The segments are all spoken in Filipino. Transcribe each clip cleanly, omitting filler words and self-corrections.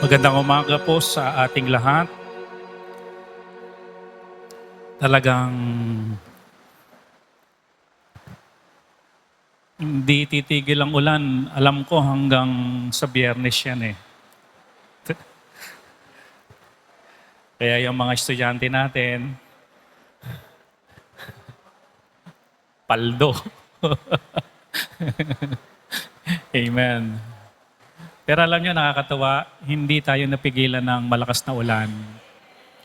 Magandang umaga po sa ating lahat. Talagang hindi titigil ang ulan. Alam ko hanggang sa Biyernes yan eh. Kaya yung mga estudyante natin, paldo. Amen. Pero alam nyo, nakakatawa, hindi tayo napigilan ng malakas na ulan.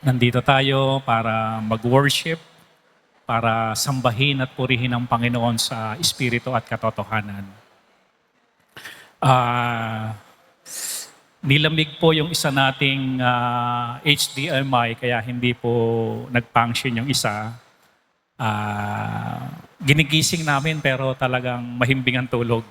Nandito tayo para mag-worship, para sambahin at purihin ang Panginoon sa Espiritu at katotohanan. Nilamig po yung isa nating HDMI, kaya hindi po nag-function yung isa. Ginigising namin pero talagang mahimbing ang tulog.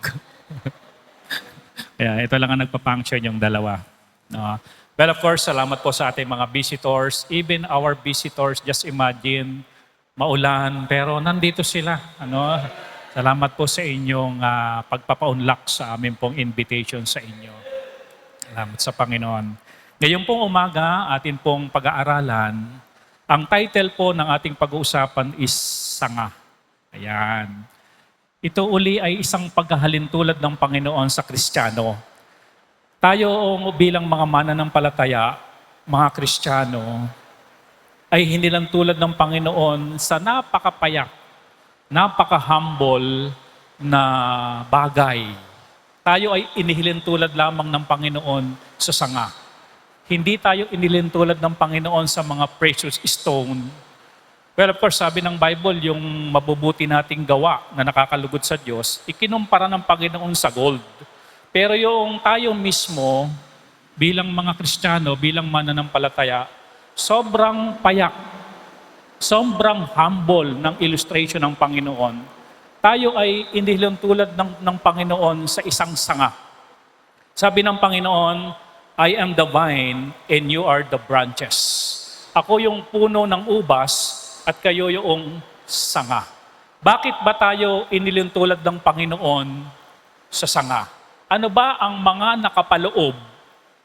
Kaya ito lang ang nagpa-function yung dalawa. No? Well, of course, salamat po sa ating mga visitors. Even our visitors, just imagine, maulan, pero nandito sila. Ano? Salamat po sa inyong pagpapaunlak sa amin pong invitation sa inyo. Salamat sa Panginoon. Ngayong pong umaga, atin pong pag-aaralan, ang title po ng ating pag-uusapan is Sanga. Ayan. Ito uli ay isang paghahalintulad ng Panginoon sa Kristiyano. Tayo bilang mga mananampalataya, mga Kristiyano, ay hindi lang tulad ng Panginoon sa napakapayak, napaka-humble na bagay. Tayo ay inihilin tulad lamang ng Panginoon sa sanga. Hindi tayo inihilin tulad ng Panginoon sa mga precious stone. Well, of course, sabi ng Bible, yung mabubuti nating gawa na nakakalugod sa Diyos, ikinumpara ng Panginoon sa gold. Pero yung tayo mismo, bilang mga Kristiyano, bilang mananampalataya, sobrang payak, sobrang humble ng illustration ng Panginoon. Tayo ay inihilin tulad ng Panginoon sa isang sanga. Sabi ng Panginoon, I am the vine and you are the branches. Ako yung puno ng ubas, at kayo yung sanga. Bakit ba tayo inilintulad ng Panginoon sa sanga? Ano ba ang mga nakapaloob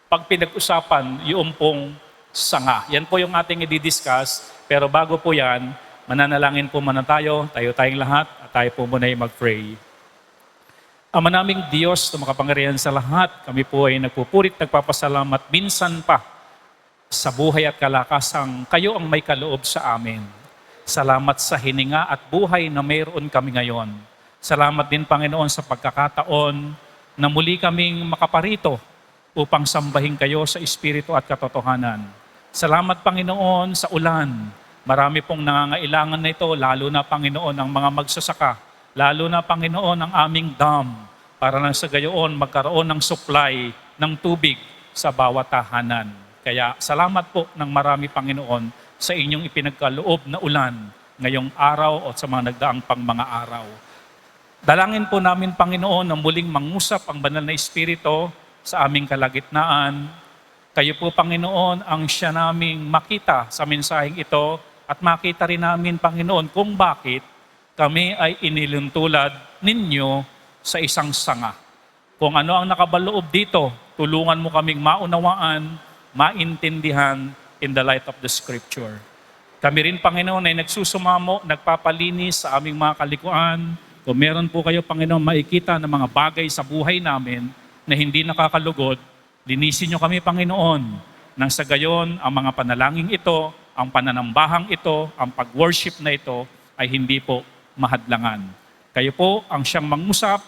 pag pinag-usapan yung pong sanga? Yan po yung ating i-discuss. Pero bago po yan, mananalangin po muna tayo tayong lahat, at tayo po muna ay mag-pray. Ama naming Diyos na makapangyarihan sa lahat, kami po ay nagpupurit, nagpapasalamat minsan pa sa buhay at kalakasang kayo ang may kaloob sa amin. Salamat sa hininga at buhay na mayroon kami ngayon. Salamat din, Panginoon, sa pagkakataon na muli kaming makaparito upang sambahin kayo sa Espiritu at katotohanan. Salamat, Panginoon, sa ulan. Marami pong nangangailangan na ito, lalo na, Panginoon, ang mga magsasaka. Lalo na, Panginoon, ang aming dam para lang sa gayoon magkaroon ng supply ng tubig sa bawat tahanan. Kaya salamat po ng marami, Panginoon, sa inyong ipinagkaloob na ulan ngayong araw o sa mga nagdaang pang mga araw. Dalangin po namin, Panginoon, na muling mangusap ang banal na Espiritu sa aming kalagitnaan. Kayo po, Panginoon, ang siya naming makita sa mensaheng ito at makita rin namin, Panginoon, kung bakit kami ay inilintulad ninyo sa isang sanga. Kung ano ang nakabaloob dito, tulungan mo kaming maunawaan, maintindihan, in the light of the Scripture. Kami rin, Panginoon, ay nagsusumamo, nagpapalinis sa aming mga kalikuan. Kung meron po kayo, Panginoon, makikita ng mga bagay sa buhay namin na hindi nakakalugod, linisin nyo kami, Panginoon, nang sa gayon, ang mga panalangin ito, ang pananambahang ito, ang pag-worship na ito, ay hindi po mahadlangan. Kayo po ang siyang mangusap.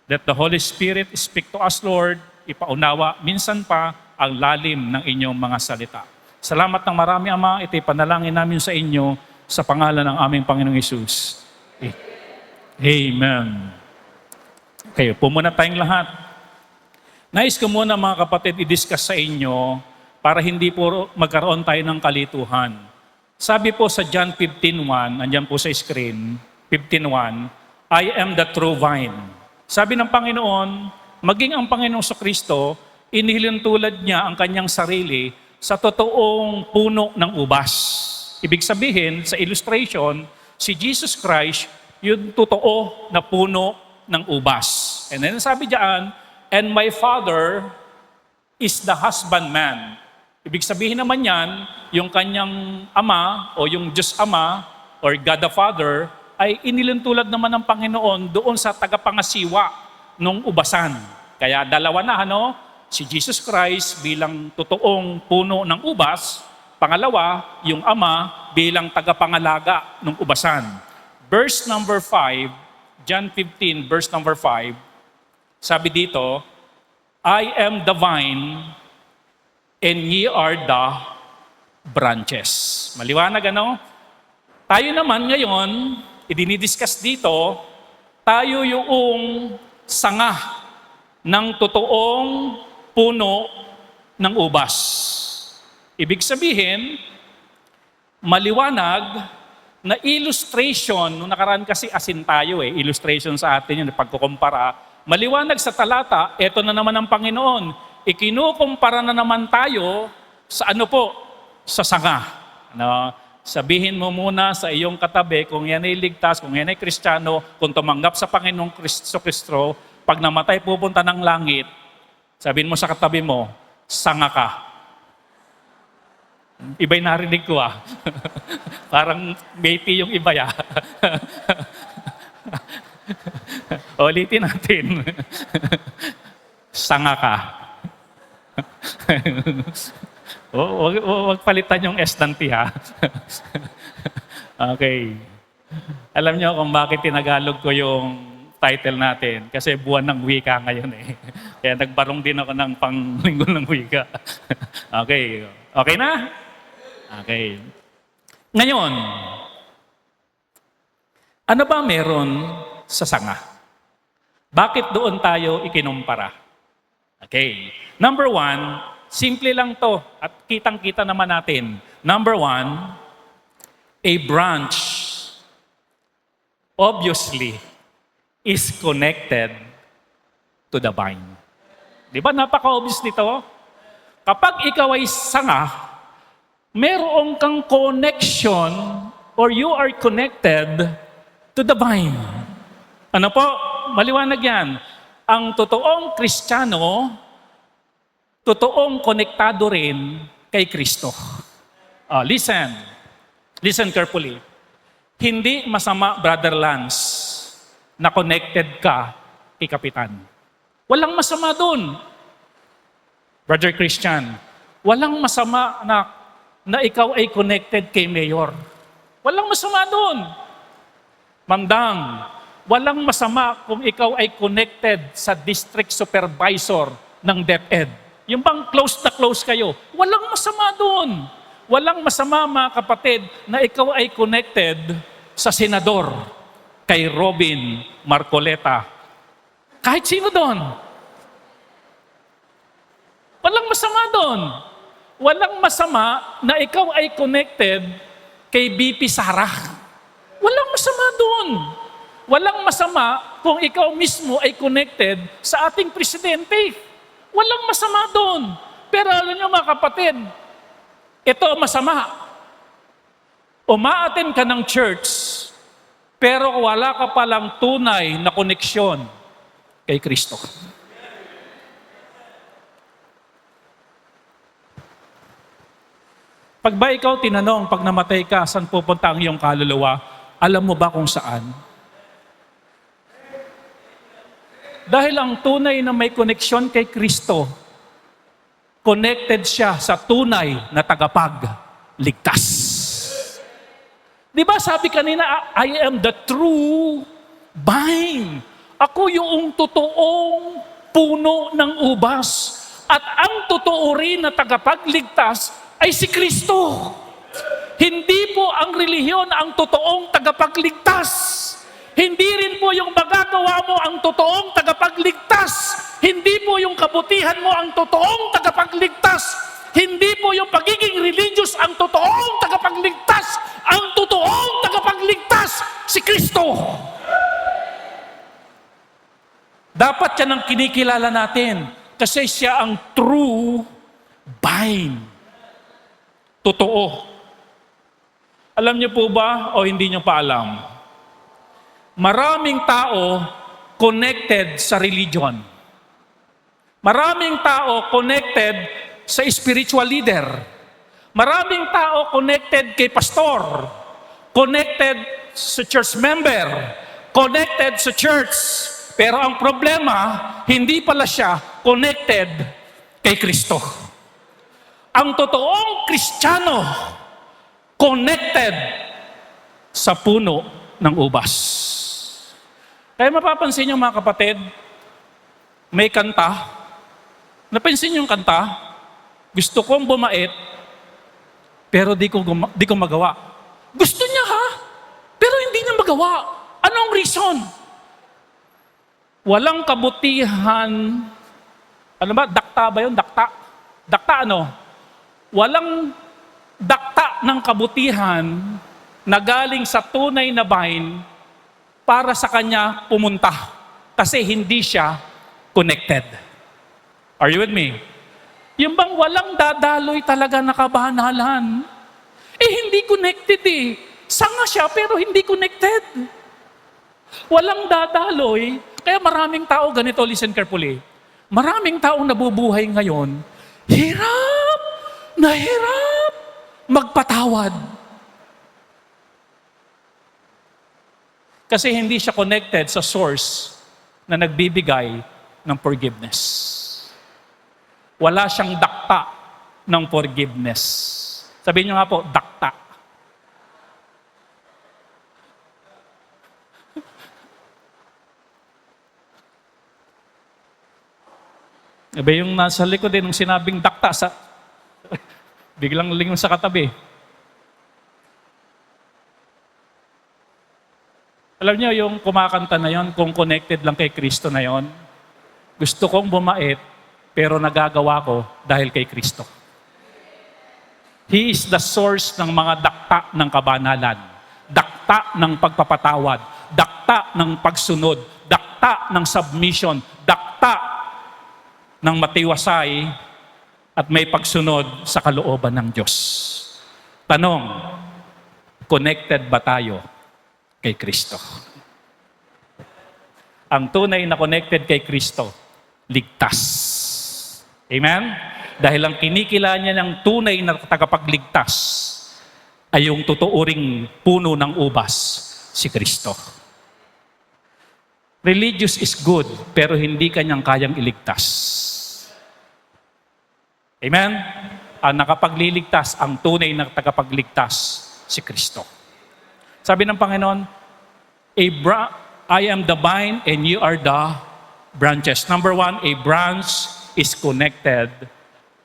Let the Holy Spirit speak to us, Lord. Ipaunawa minsan pa ang lalim ng inyong mga salita. Salamat ng marami, Ama. Ito'y panalangin namin sa inyo sa pangalan ng aming Panginoong Hesus. Amen. Okay, pumuna tayong lahat. Nais ko muna, mga kapatid, i-discuss sa inyo para hindi po magkaroon tayo ng kalituhan. Sabi po sa John 15:1, andyan po sa screen, 15:1, I am the true vine. Sabi ng Panginoon, maging ang Panginoong Kristo, inihilin tulad niya ang kanyang sarili sa totoong puno ng ubas. Ibig sabihin, sa illustration, si Jesus Christ, yung totoo na puno ng ubas. And then sabi diyan, and my Father is the husbandman. Ibig sabihin naman yan, yung kanyang ama o yung Diyos Ama or God the Father ay inilintulad naman ng Panginoon doon sa tagapangasiwa ng ubasan. Kaya dalawa na, si Jesus Christ bilang totoong puno ng ubas, pangalawa, yung Ama bilang tagapangalaga ng ubasan. Verse number 5, John 15, verse number 5, sabi dito, I am the vine, and ye are the branches. Maliwanag, Tayo naman ngayon, idinidiscuss dito, tayo yung sanga ng totoong puno ng ubas. Ibig sabihin, maliwanag na illustration, nung nakaraan kasi asin tayo illustration sa atin yun, pagkukumpara, maliwanag sa talata, eto na naman ang Panginoon, ikinukumpara na naman tayo sa sa sanga. Sabihin mo muna sa iyong katabi kung yan ay ligtas, kung yan ay Kristiyano, kung tumanggap sa Panginoong Kristo, pag namatay pupunta ng langit, sabihin mo sa katabi mo, sanga ka. Iba'y narinig ko Parang baby yung iba Ulitin natin. Sanga ka. Huwag palitan yung S ng T Okay. Alam niyo kung bakit tinagalog ko yung title natin? Kasi buwan ng wika ngayon Kaya nagbarong din ako ng panglinggo ng wika. Okay. Okay na? Okay. Ngayon, ano ba meron sa sanga? Bakit doon tayo ikinumpara? Okay. Number 1, simple lang to at kitang-kita naman natin. Number 1, a branch obviously is connected to the vine. Di ba napaka-obvious nito? Kapag ikaw ay sanga, meron kang connection or you are connected to the vine. Ano po? Maliwanag yan. Ang totoong Kristiyano, totoong konektado rin kay Kristo. Listen carefully. Hindi masama, Brother Lance, na connected ka kay Kapitan. Walang masama doon. Brother Christian, walang masama na ikaw ay connected kay Mayor. Walang masama doon. Mamdang, walang masama kung ikaw ay connected sa district supervisor ng DepEd. Yung bang close na close kayo, walang masama doon. Walang masama, mga kapatid, na ikaw ay connected sa senador, kay Robin Marcoleta. Kahit sino doon. Walang masama doon. Walang masama na ikaw ay connected kay BP Sara. Walang masama doon. Walang masama kung ikaw mismo ay connected sa ating presidente. Walang masama doon. Pero alam niyo mga kapatid, ito masama. Umaattend ka ng church, pero wala ka palang tunay na koneksyon kay Kristo. Pag ba ikaw tinanong, pag namatay ka, saan pupunta ang iyong kaluluwa? Alam mo ba kung saan? Dahil ang tunay na may koneksyon kay Kristo, connected siya sa tunay na tagapagligtas. Di ba sabi kanina, I am the true vine. Ako yung totoong puno ng ubas. At ang totoo rin na tagapagligtas ay si Kristo. Hindi po ang relihiyon ang totoong tagapagligtas. Hindi rin po yung magagawa mo ang totoong tagapagligtas. Hindi po yung kabutihan mo ang totoong tagapagligtas. Hindi po yung pagiging religious ang totoong tagapagligtas. Ang totoong tagapagligtas, si Kristo. Dapat yan ang kinikilala natin kasi siya ang true vine. Totoo. Alam niyo po ba o hindi niyo pa alam? Maraming tao connected sa religion. Maraming tao connected sa spiritual leader. Maraming tao connected kay pastor. Connected sa church member. Connected sa church. Pero ang problema, hindi pala siya connected kay Kristo. Ang totoong Kristiyano, connected sa puno ng ubas. Kaya mapapansin niyo mga kapatid, may kanta. Napansin niyo yung kanta? Gusto kong bumait, pero di ko magawa. Gusto niya ha, pero hindi niya magawa. Anong reason? Walang kabutihan. Ano ba? Dakta ba yun? Dakta? Dakta ano? Walang dakta ng kabutihan na galing sa tunay na vine para sa kanya pumunta. Kasi hindi siya connected. Are you with me? Yung bang walang dadaloy talaga na kabanalan? Hindi connected eh. Sanga siya pero hindi connected. Walang dadaloy. Kaya maraming tao, ganito, listen carefully. Maraming taong nabubuhay ngayon, hirap magpatawad. Kasi hindi siya connected sa source na nagbibigay ng forgiveness. Wala siyang dakta ng forgiveness. Sabihin niyo nga po, dakta. Iba yung nasa likod nung sinabing dakta sa biglang lingon sa katabi. Alam niyo yung kumakanta na yon, kung connected lang kay Kristo na yon, gusto kong bumait, pero nagagawa ko dahil kay Kristo. He is the source ng mga dakta ng kabanalan, dakta ng pagpapatawad, dakta ng pagsunod, dakta ng submission, dakta ng matiwasay at may pagsunod sa kalooban ng Diyos. Tanong, connected ba tayo kay Kristo? Ang tunay na connected kay Kristo, ligtas. Amen? Dahil ang kinikilala niya ng tunay na tagapagligtas ay yung tutuuring puno ng ubas, si Kristo. Religious is good, pero hindi kanyang kayang iligtas. Amen? Ang nakapagliligtas, ang tunay na tagapagligtas, si Kristo. Sabi ng Panginoon, I am the vine and you are the branches. Number 1, a branch is connected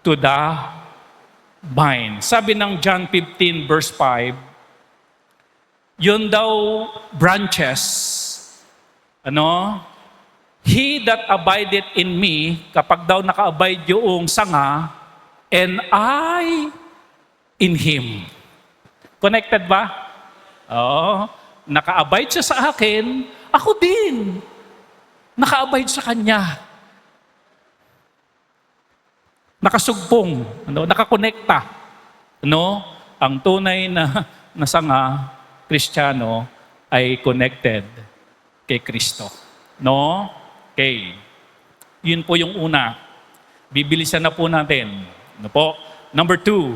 to the vine. Sabi ng John 15 verse 5, yun daw branches, he that abideth in me, kapag daw naka-abide yung sanga, and I in him. Connected ba? Oo. Naka-abide siya sa akin, ako din. Naka-abide sa kanya. Nakasugpong, nakakonekta. Ang tunay na sanga, Kristiyano, ay connected kay Kristo. No? Okay. Yun po yung una. Bibilisan na po natin. Ano po? Number 2.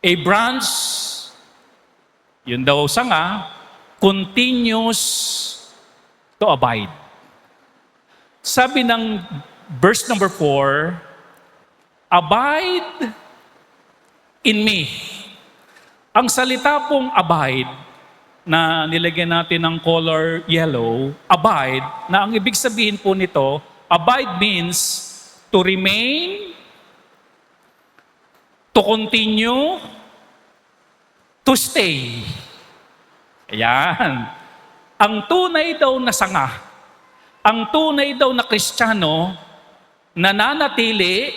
A branch, yun daw sanga, continues to abide. Sabi ng verse number 4, abide in me. Ang salita pong abide, na nilagyan natin ng color yellow, abide, na ang ibig sabihin po nito, abide means to remain, to continue, to stay. Ayan. Ang tunay daw na sanga, ang tunay daw na Kristiyano, nananatili,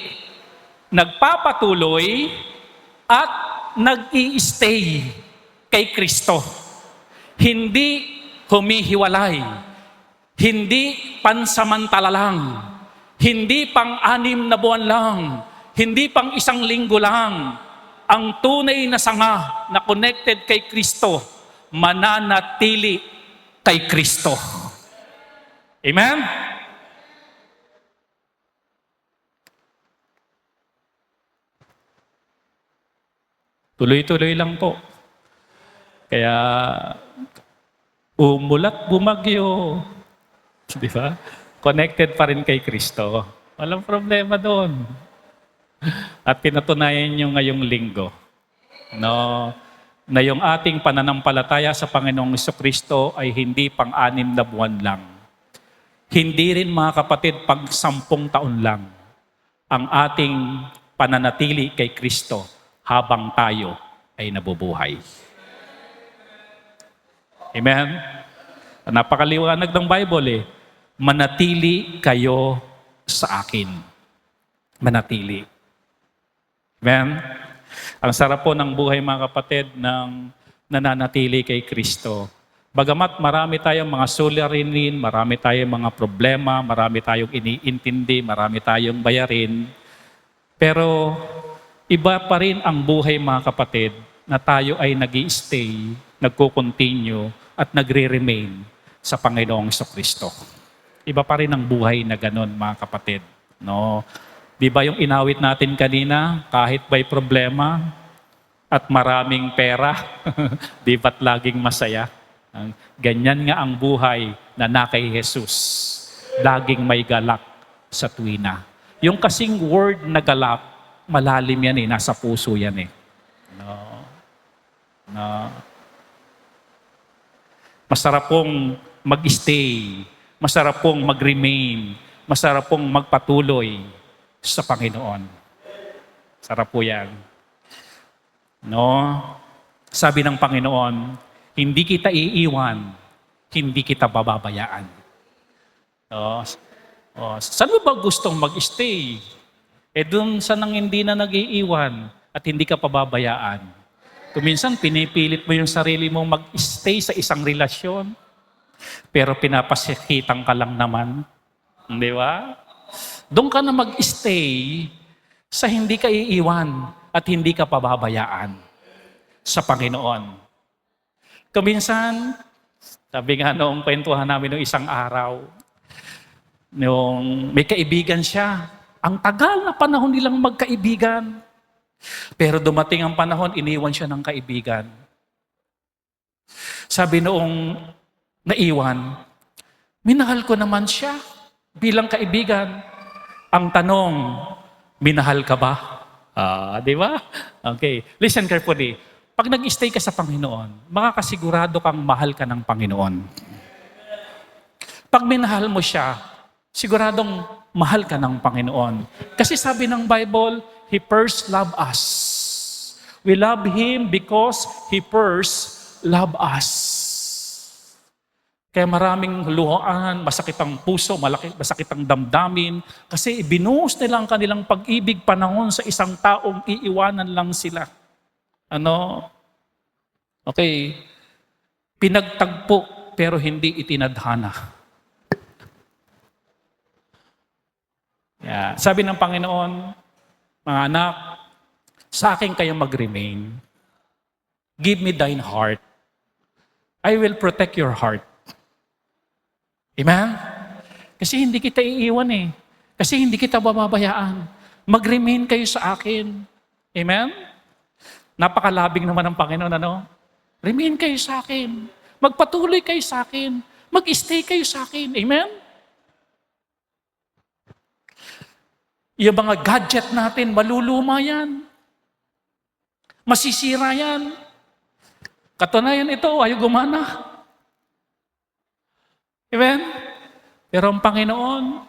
nagpapatuloy, at nag-i-stay kay Kristo. Hindi humihiwalay, hindi pansamantala lang, hindi pang-6 na buwan lang, hindi pang 1 linggo lang. Ang tunay na sanga na connected kay Kristo, mananatili kay Kristo. Amen? Tuloy-tuloy lang po. Kaya umulat, bumagyo. Di ba? Connected pa rin kay Kristo. Walang problema doon. At pinatunayan nyo ngayong linggo, no, na yung ating pananampalataya sa Panginoong Kristo ay hindi pang-6 na buwan lang. Hindi rin, mga kapatid, pag 10 taon lang ang ating pananatili kay Kristo habang tayo ay nabubuhay. Amen? Napakaliwanag ng Bible manatili kayo sa akin. Manatili. Amen? Ang sarap po ng buhay, mga kapatid, ng nananatili kay Kristo. Bagamat marami tayong mga suliranin, marami tayong mga problema, marami tayong iniintindi, marami tayong bayarin, pero iba pa rin ang buhay, mga kapatid, na tayo ay nag-i-stay, nagko-continue, at nagre-remain sa Panginoong Kristo. Iba pa rin ang buhay na ganun, mga kapatid. No? Di ba yung inawit natin kanina, kahit may problema at maraming pera, di ba't laging masaya? Ganyan nga ang buhay na kay Jesus. Laging may galak sa tuwina. Yung kasing word na galak, malalim yan nasa puso yan No. Masarap pong mag-stay, masarap pong mag-remain, masarap pong magpatuloy sa Panginoon. Sarap po yan. No? Sabi ng Panginoon, hindi kita iiwan, hindi kita bababayaan. No? Saan mo ba gustong mag-stay? Dun sa nang hindi na nag-iiwan at hindi ka pababayaan. Kung minsan, pinipilit mo yung sarili mong mag-stay sa isang relasyon, pero pinapasikitan ka lang naman. Di ba? Doon ka na mag-stay sa hindi ka iiwan at hindi ka pababayaan sa Panginoon. Kuminsan, sabi nga noong kwentuhan namin noong isang araw, noong may kaibigan siya, ang tagal na panahon nilang magkaibigan. Pero dumating ang panahon, iniwan siya ng kaibigan. Sabi noong naiwan, minahal ko naman siya bilang kaibigan. Ang tanong, minahal ka ba? Di ba? Okay. Listen carefully. Pag nag-stay ka sa Panginoon, makakasigurado kang mahal ka ng Panginoon. Pag minahal mo siya, siguradong mahal ka ng Panginoon. Kasi sabi ng Bible, He first loved us. We love Him because He first loved us. Kaya maraming luhaan, masakit ang puso, masakit ang damdamin, kasi binuhos nila ang kanilang pag-ibig panahon sa isang taong iiwanan lang sila. Okay, pinagtagpo pero hindi itinadhana. Sabi ng Panginoon, mga anak, sa akin kayo mag-remain. Give me thine heart. I will protect your heart. Amen? Kasi hindi kita iiwan Kasi hindi kita bababayaan. Mag-remain kayo sa akin. Amen? Napakalabing naman ng Panginoon, Remain kayo sa akin. Magpatuloy kayo sa akin. Mag-stay kayo sa akin. Amen? Yung mga gadget natin, maluluma yan. Masisira yan. Katunayan ito, ayaw gumana. Amen? Pero ang Panginoon,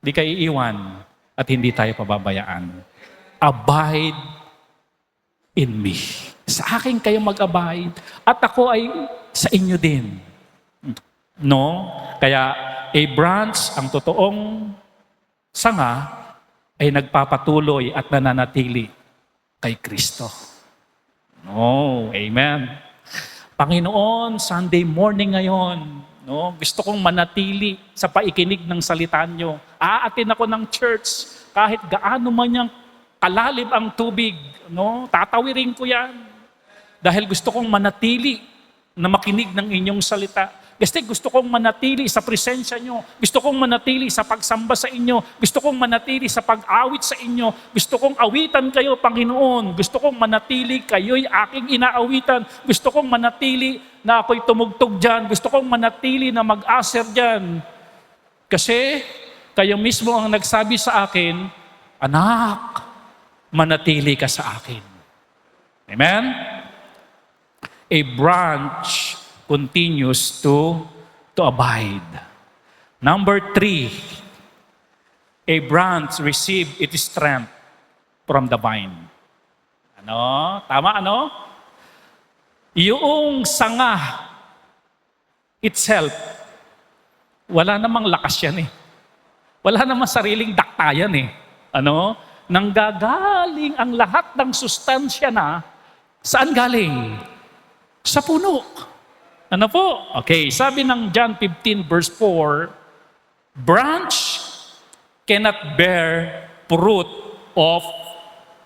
di kayo iiwan at hindi tayo pababayaan. Abide in me. Sa akin kayo mag-abide at ako ay sa inyo din. No? Kaya a branch, ang totoong sanga, ay nagpapatuloy at nananatili kay Kristo. Amen. Panginoon, Sunday morning ngayon, gusto kong manatili sa paikinig ng salita nyo. Aatin ako ng church, kahit gaano man niyang kalalim ang tubig, tatawirin ko yan. Dahil gusto kong manatili na makinig ng inyong salita. Kasi gusto kong manatili sa presensya nyo. Gusto kong manatili sa pagsamba sa inyo. Gusto kong manatili sa pag-awit sa inyo. Gusto kong awitan kayo, Panginoon. Gusto kong manatili kayo'y aking inaawitan. Gusto kong manatili na ako'y tumugtog dyan. Gusto kong manatili na mag-aser dyan. Kasi kayo mismo ang nagsabi sa akin, anak, manatili ka sa akin. Amen? A branch continues to abide. Number 3, a branch receive its strength from the vine. Ano? Tama, ano? Yung sanga itself, wala namang lakas yan eh. Wala namang sariling daktayan eh. Ano? Nanggagaling ang lahat ng sustansya na, saan galing? Sa puno. Ano po? Okay, sabi ng John 15 verse 4, branch cannot bear fruit of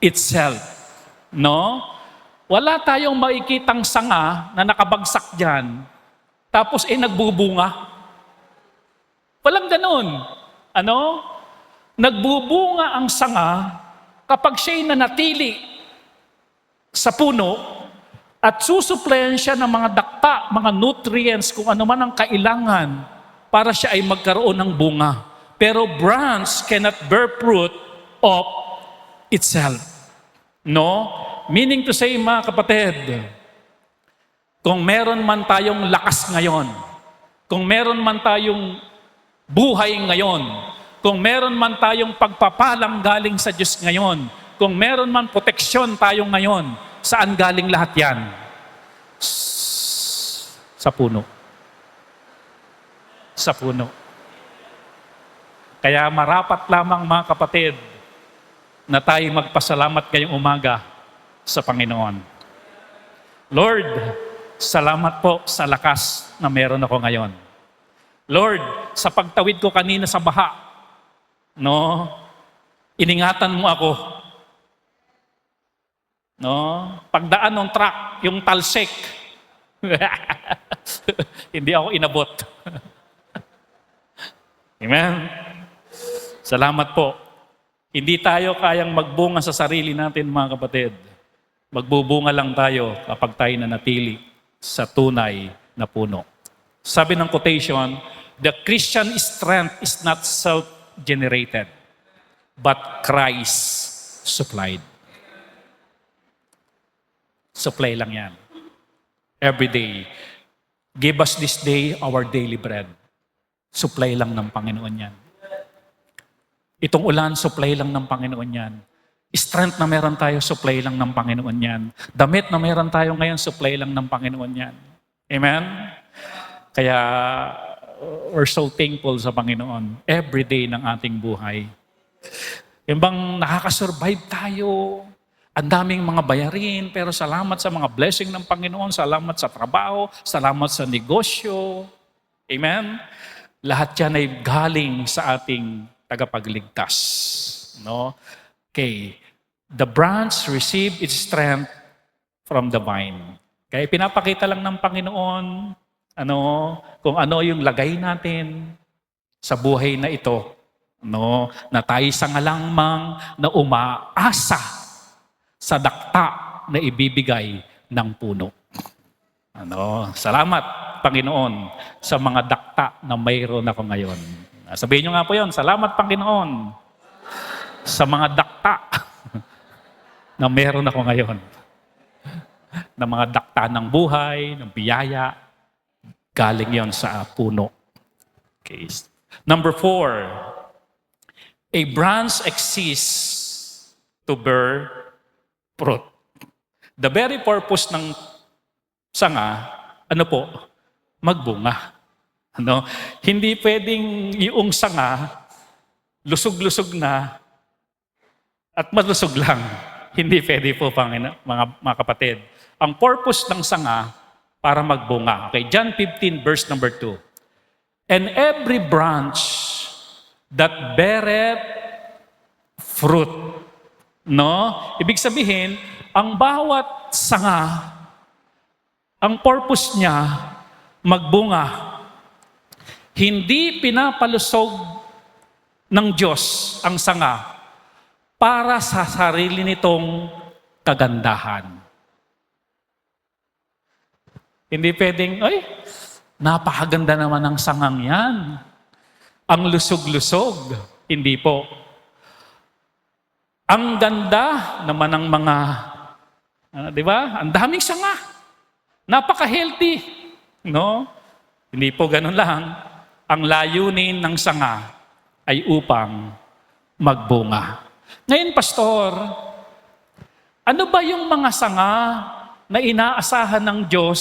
itself. No? Wala tayong makikitang sanga na nakabagsak dyan, tapos nagbubunga. Walang ganun. Ano? Nagbubunga ang sanga kapag siya'y nanatili sa puno at susuplayan siya ng mga dakta, mga nutrients, kung ano man ang kailangan para siya ay magkaroon ng bunga. Pero branch cannot bear fruit of itself. No? Meaning to say, mga kapatid, kung meron man tayong lakas ngayon, kung meron man tayong buhay ngayon, kung meron man tayong pagpapalang galing sa Diyos ngayon, kung meron man proteksyon tayo ngayon, saan galing lahat yan? Sa puno. Sa puno. Kaya marapat lamang, mga kapatid, na tayo magpasalamat ngayong umaga sa Panginoon. Lord, salamat po sa lakas na meron ako ngayon. Lord, sa pagtawid ko kanina sa baha, no, iningatan mo ako. No? Pagdaan ng truck, yung talsik, hindi ako inabot. Amen? Salamat po. Hindi tayo kayang magbunga sa sarili natin, mga kapatid. Magbubunga lang tayo kapag tayo nanatili sa tunay na puno. Sabi ng quotation, the Christian strength is not self-generated, but Christ supplied. Supply lang yan. Every day. Give us this day our daily bread. Supply lang ng Panginoon yan. Itong ulan, supply lang ng Panginoon yan. Strength na meron tayo, supply lang ng Panginoon yan. Damit na meron tayo ngayon, supply lang ng Panginoon yan. Amen? Kaya, we're so thankful sa Panginoon every day ng ating buhay. Yung bang nakakasurvive tayo, ang daming mga bayarin, pero salamat sa mga blessing ng Panginoon, salamat sa trabaho, salamat sa negosyo. Amen? Lahat yan ay galing sa ating tagapagligtas. No? Okay. The branch receive its strength from the vine. Kaya pinapakita lang ng Panginoon kung ano yung lagay natin sa buhay na ito. No? Na tayo sangalamang na umaasa sa dakta na ibibigay ng puno. Salamat, Panginoon, sa mga dakta na mayroon ako ngayon. Sabihin nyo nga po yun, salamat, Panginoon, sa mga dakta na mayroon ako ngayon. Na mga dakta ng buhay, ng biyaya, galing yon sa puno. Okay. Number 4, a branch exists to bear fruit. The very purpose ng sanga, magbunga. Hindi pwedeng yung sanga, lusog-lusog na, at malusog lang. Hindi pwede po, mga kapatid. Ang purpose ng sanga, para magbunga. Okay, John 15 verse number 2. And every branch that beareth fruit. Ibig sabihin, ang bawat sanga, ang purpose niya, magbunga. Hindi pinapalusog ng Diyos ang sanga para sa sarili nitong kagandahan. Hindi pwedeng, ay, napakaganda naman ng sangang yan. Ang lusog-lusog. Hindi po. Ang ganda naman ng mga, di ba? Ang daming sanga. Napaka-healthy. No? Hindi po ganun lang. Ang layunin ng sanga ay upang magbunga. Ngayon, Pastor, ano ba yung mga sanga na inaasahan ng Diyos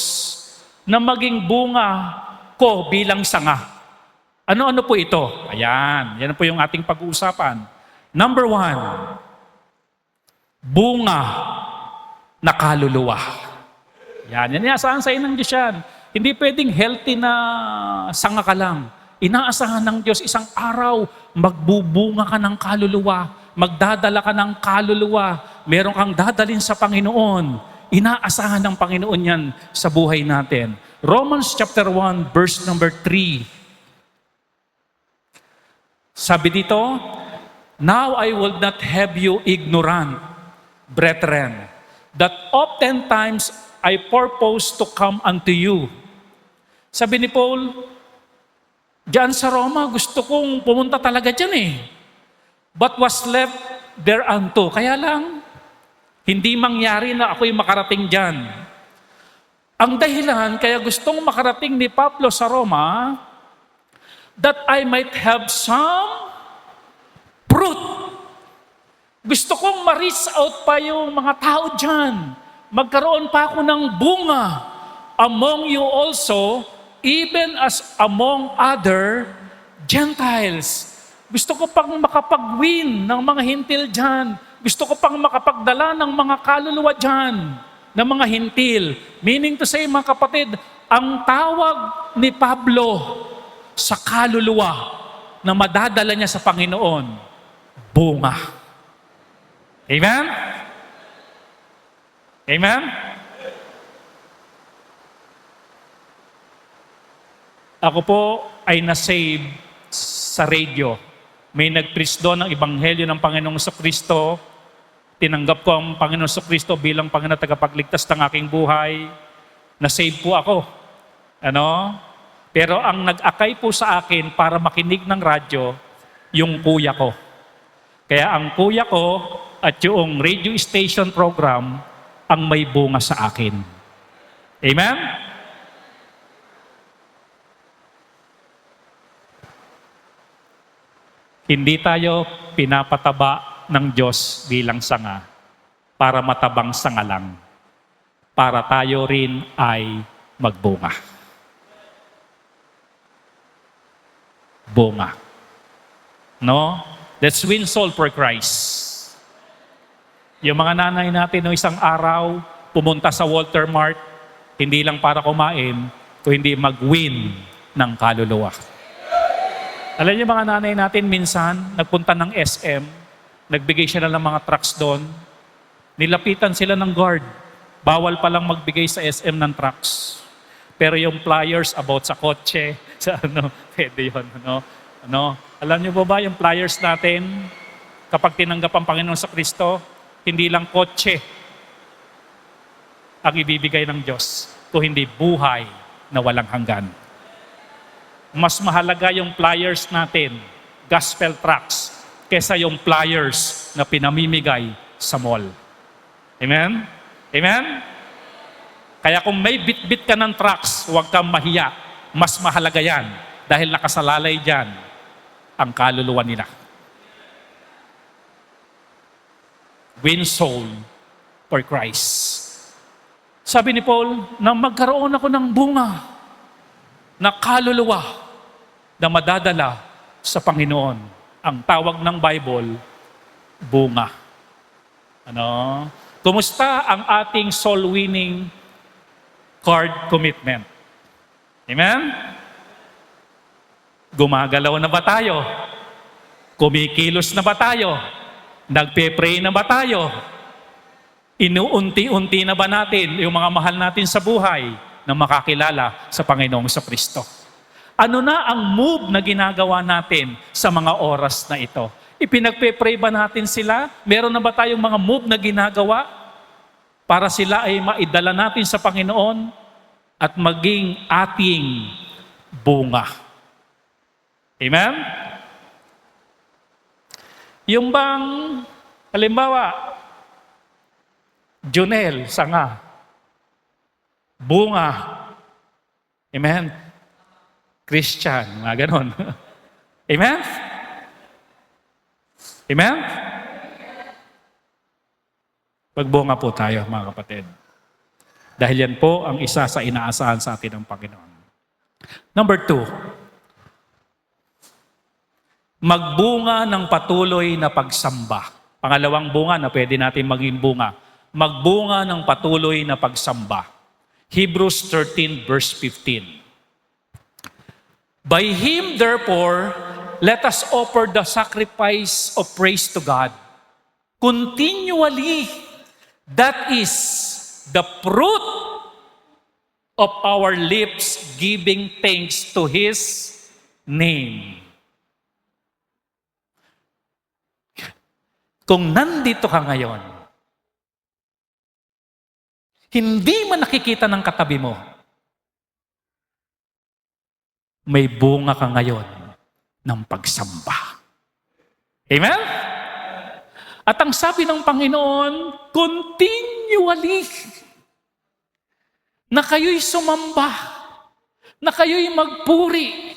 na maging bunga ko bilang sanga? Ano-ano po ito? Ayan, yan po yung ating pag-uusapan. Number 1, bunga na kaluluwa. Yan inaasahan sa inang Diyos yan. Hindi pwedeng healthy na sanga ka lang. Inaasahan ng Diyos isang araw, magbubunga ka ng kaluluwa, magdadala ka ng kaluluwa, meron kang dadalhin sa Panginoon. Inaasahan ng Panginoon yan sa buhay natin. Romans chapter 1, verse number 3. Sabi dito, now I will not have you ignorant, brethren, that oftentimes I purpose to come unto you. Sabi ni Paul, diyan sa Roma, gusto kong pumunta talaga dyan eh. But was left thereunto. Kaya lang, hindi mangyari na ako'y makarating dyan. Ang dahilan, kaya gustong makarating ni Pablo sa Roma, that I might have some fruit. Gusto kong ma-reach out pa yung mga tao dyan. Magkaroon pa ako ng bunga among you also, even as among other Gentiles. Gusto ko pang makapag-win ng mga hintil dyan. Gusto ko pang makapagdala ng mga kaluluwa dyan, ng mga hintil. Meaning to say, mga kapatid, ang tawag ni Pablo sa kaluluwa na madadala niya sa Panginoon, bunga. Amen? Amen? Ako po ay nasave sa radio. May nag-preach doon ng Ebanghelyo ng Panginoong Kristo. Tinanggap ko ang Panginoong Kristo bilang Panginoon tagapagligtas ng aking buhay. Na-save po ako. Pero ang nag-akay po sa akin para makinig ng radyo, yung kuya ko. Kaya ang kuya ko at yung radio station program ang may bunga sa akin. Amen? Hindi tayo pinapataba ng Diyos bilang sanga para matabang sanga lang. Para tayo rin ay magbunga. Bunga. No? Let's win soul for Christ. Yung mga nanay natin no isang araw pumunta sa Walter Mart, hindi lang para kumain, kundi mag-win ng kaluluwa. Alam niyo mga nanay natin minsan, nagpunta ng SM, nagbigay siya ng mga trucks doon, nilapitan sila ng guard. Bawal palang magbigay sa SM ng trucks. Pero yung flyers about sa kotse, sa pwede yun. Alam niyo ba yung flyers natin, kapag tinanggap ang Panginoon sa Kristo, hindi lang kotse ang ibibigay ng Diyos, kung hindi buhay na walang hanggan. Mas mahalaga yung flyers natin, gospel tracts, kesa yung flyers na pinamimigay sa mall. Amen? Amen? Kaya kung may bit-bit ka ng tracts, huwag kang mahiya. Mas mahalaga yan dahil nakasalalay dyan ang kaluluwa nila. Win soul for Christ. Sabi ni Paul, na magkaroon ako ng bunga na kaluluwa na madadala sa Panginoon. Ang tawag ng Bible, bunga. Kumusta ang ating soul-winning card commitment? Amen? Gumagalaw na ba tayo? Kumikilos na ba tayo? Nagpe-pray na ba tayo? Inuunti-unti na ba natin yung mga mahal natin sa buhay na makakilala sa Panginoong Kristo? Ano na ang move na ginagawa natin sa mga oras na ito? Ipinagpe-pray ba natin sila? Meron na ba tayong mga move na ginagawa para sila ay maidala natin sa Panginoon at maging ating bunga? Amen? Yung bang, halimbawa, Junel, sanga, bunga, amen? Christian, mga ganon. Amen? Amen? Pagbunga po tayo, mga kapatid. Dahil yan po ang isa sa inaasahan sa atin ng Panginoon. Number 2, magbunga ng patuloy na pagsamba. Pangalawang bunga na pwede natin maging bunga. Magbunga ng patuloy na pagsamba. Hebrews 13 verse 15. By Him, therefore, let us offer the sacrifice of praise to God continually. That is the fruit of our lips giving thanks to His name. Kung nandito ka ngayon, hindi man nakikita ng katabi mo, may bunga ka ngayon ng pagsamba. Amen? At ang sabi ng Panginoon, continually, na kayo'y sumamba, na kayo'y magpuri.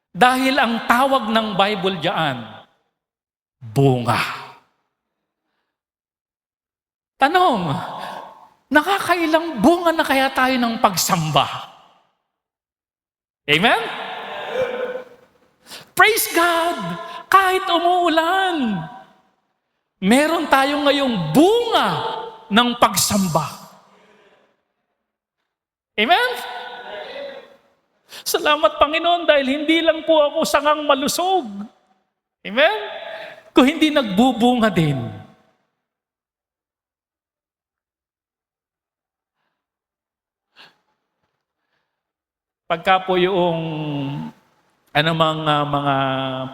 Dahil ang tawag ng Bible diyan, bunga. Tanong, nakakailang bunga na kaya tayo ng pagsamba? Amen? Praise God! Kahit umuulan, meron tayong ngayong bunga ng pagsamba. Amen? Salamat Panginoon dahil hindi lang po ako sangang malusog. Amen? Kung hindi nagbubunga din. Pagka po yung mga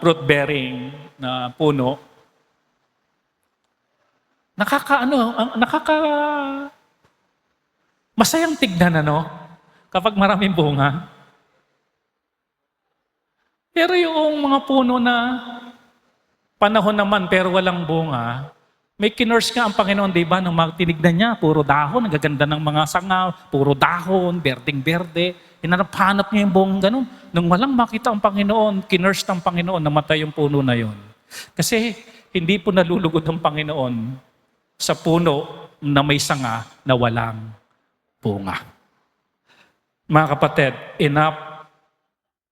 fruit-bearing na puno, masayang tignan, kapag maraming bunga. Pero yung mga puno na panahon naman pero walang bunga, may kinurse nga ang Panginoon, di ba? Nung tinignan niya, puro dahon, ang gaganda ng mga sanga, puro dahon, berdeng-berde. Hinanap-hanap niya yung buong ganun. Nung walang makita ang Panginoon, kinurse ng Panginoon, namatay yung puno na yon. Kasi hindi po nalulugod ang Panginoon sa puno na may sanga na walang bunga. Mga kapatid, enough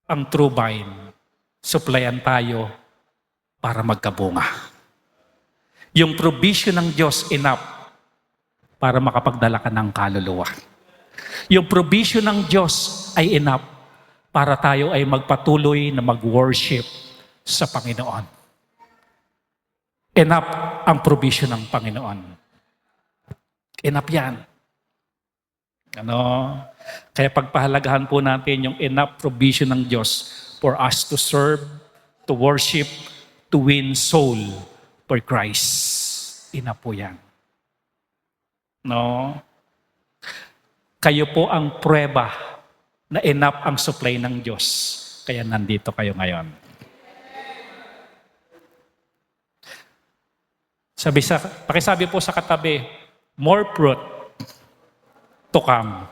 ang true vine. Supplyan tayo para magkabunga. Yung provision ng Diyos enough para makapagdala ka ng kaluluwa. Yung provision ng Diyos ay enough para tayo ay magpatuloy na mag-worship sa Panginoon. Enough ang provision ng Panginoon. Enough yan. Kaya pagpahalagahan po natin yung enough provision ng Diyos for us to serve, to worship, to win soul for Christ. Enough po yan. Kayo po ang prueba na enough ang supply ng Diyos. Kaya nandito kayo ngayon. Pakisabi po sa katabi, more fruit to come.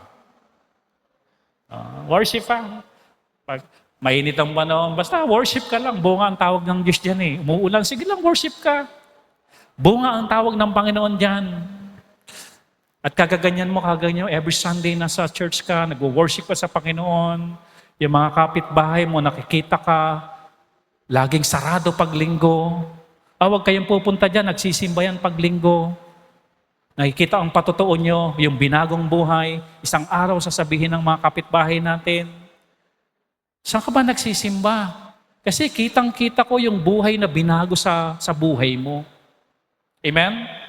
Worship pa. Pag mainit ang panahon, basta worship ka lang. Bunga ang tawag ng Diyos dyan eh. Umuulan, sige lang, worship ka. Bunga ang tawag ng Panginoon dyan. At kagaganyan mo, every Sunday nasa church ka, nag-worship ka sa Panginoon, yung mga kapitbahay mo, nakikita ka, laging sarado pag linggo. Huwag kayong pupunta dyan, nagsisimba yan pag linggo. Nakikita ang patotoo nyo, yung binagong buhay, isang araw sasabihin ng mga kapitbahay natin, saan ka ba nagsisimba? Kasi kitang-kita ko yung buhay na binago sa buhay mo. Amen?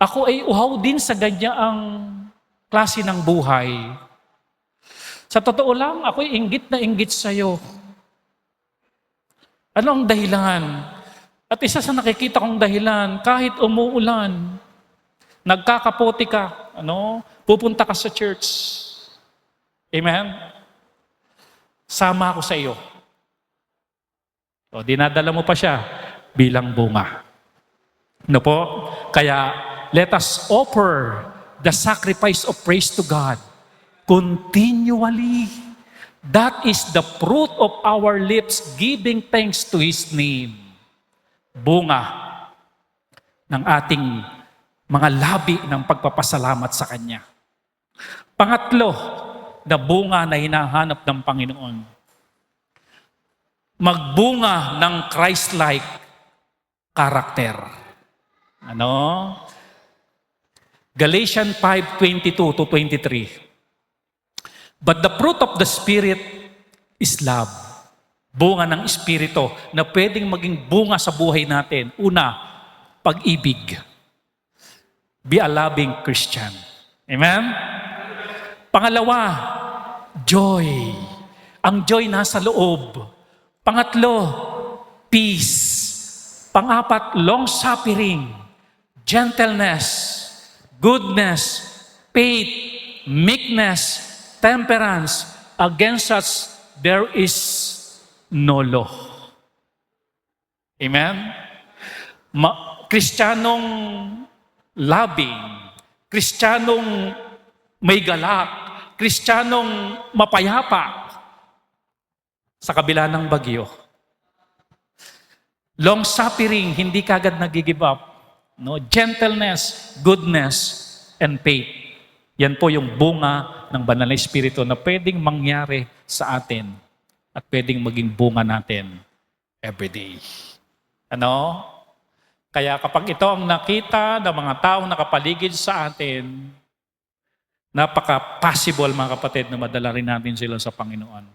Ako ay uhaw din sa ganyaang klase ng buhay. Sa totoo lang, ako'y inggit na inggit sa'yo. Ano ang dahilan? At isa sa nakikita kong dahilan, kahit umuulan, nagkakapote ka, pupunta ka sa church. Amen? Sama ako sa iyo. O, dinadala mo pa siya bilang bunga. Ano po? Kaya, let us offer the sacrifice of praise to God continually. That is the fruit of our lips, giving thanks to His name. Bunga ng ating mga labi ng pagpapasalamat sa Kanya. Pangatlo, na bunga na hinahanap ng Panginoon. Magbunga ng Christ-like character. Galatians 5:22-23. But the fruit of the Spirit is love. Bunga ng Espiritu na pwedeng maging bunga sa buhay natin. Una, pag-ibig. Be a loving Christian. Amen? Pangalawa, joy. Ang joy nasa loob. Pangatlo, peace. Pangapat, long-suffering, gentleness, goodness, faith, meekness, temperance. Against such, there is no law. Amen? Kristiyanong loving, Kristiyanong may galak, Kristiyanong mapayapa sa kabila ng bagyo. Long-suffering, hindi kagad nag-give up. Gentleness, goodness, and faith. Yan po yung bunga ng Banal na Espiritu na pwedeng mangyari sa atin at pwedeng maging bunga natin everyday. Kaya kapag ito ang nakita ng mga taong nakapaligid sa atin, napaka-possible mga kapatid na madala rin natin sila sa Panginoon.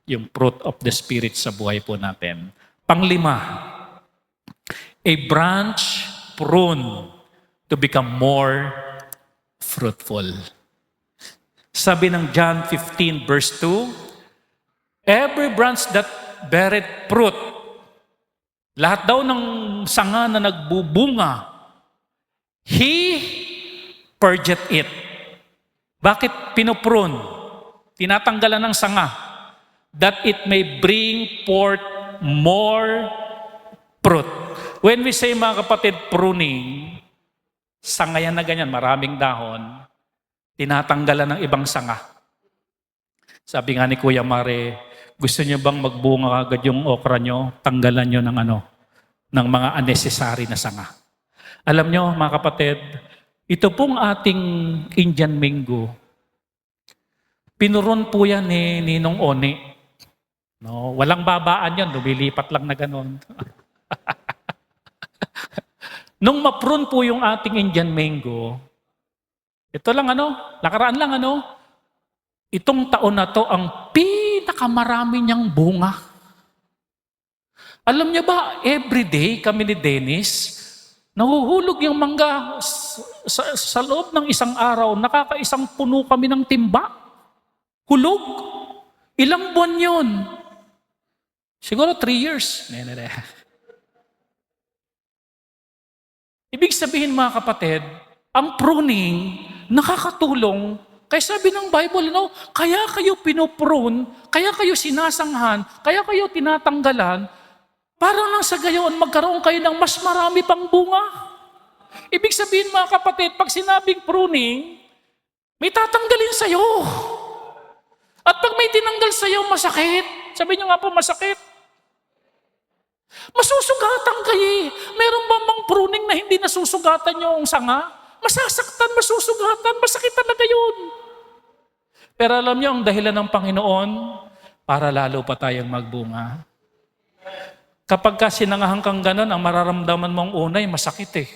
Yung fruit of the Spirit sa buhay po natin. Panglima, a branch prune to become more fruitful. Sabi ng John 15 verse 2, every branch that beareth fruit, lahat daw ng sanga na nagbubunga, He purgeth it. Bakit pinuprune? Tinatanggalan ng sanga. That it may bring forth more fruit. When we say mga kapatid, pruning, sanga yan na ganyan, maraming dahon, tinatanggalan ng ibang sanga. Sabi nga ni Kuya Mare, gusto niyo bang magbunga agad yung okra nyo? Tanggalan nyo ng mga unnecessary na sanga. Alam nyo mga kapatid, ito pong ating Indian mango, pinuron po yan ni Ninong One. Walang babaan yan, lumilipat lang na gano'n. Nung ma-prune po yung ating Indian mango, ito lang nakaraan lang itong taon na to ang pinakamarami niyang bunga. Alam niya ba, everyday kami ni Dennis, nahuhulog yung mangga sa loob ng isang araw, nakakaisang puno kami ng timba. Hulog. Ilang buwan yun? Siguro 3 years. Ibig sabihin mga kapatid, ang pruning nakakatulong. Kaya sabi ng Bible, kaya kayo pinuprune, kaya kayo sinasanghan, kaya kayo tinatanggalan, para nang sa gayon magkaroon kayo ng mas marami pang bunga. Ibig sabihin mga kapatid, pag sinabing pruning, may tatanggalin sa'yo. At pag may tinanggal sa'yo, masakit. Sabi niyo nga po, masakit. Masusugatan kayo. Meron ba mang pruning na hindi nasusugatan yung sanga? Masasaktan, masusugatan, masakit talaga yun. Pero alam niyo, ang dahilan ng Panginoon, para lalo pa tayong magbunga. Kapag ka sinangahan kang ganon, ang mararamdaman mong unay, masakit